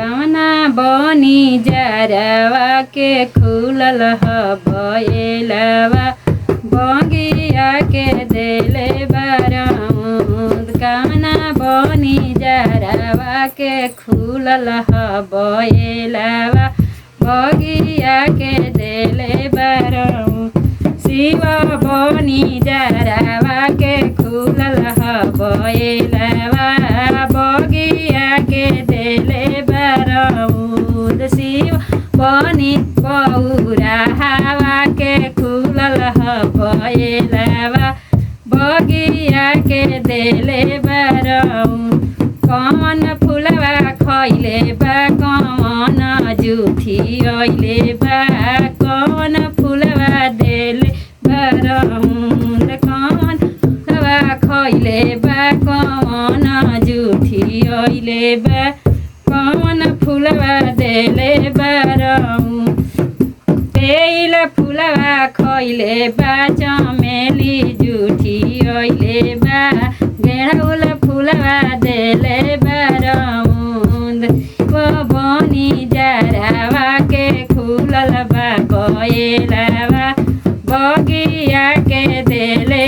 कवना बनी जरवा के खुलल ह बयलवा बगिया के देले बरमुद कवना बनी जरवा के खुलल ह बयलवा बगिया के देले बरमुद शिव बनी जरवा के खुलल ह बयलवा बगिया के देले बरमुद शिव बनी पौरा हवा के खुलल ह बयलवा बगिया के देले बरमुद कौन फुलवा खैले बा कौन जुठी अइले बा कौन फुलवा देले बरमुद कौन फुलवा खैले बा कौन जुठी अइले बा कौन फुलवा देले बरमुद बेल फुलवा खैले बा चमेली जुठी अइले बा गेड़ौल फुलवा देले बरमुद बनी जरवा के खुलल बा बयलवा बगिया के देले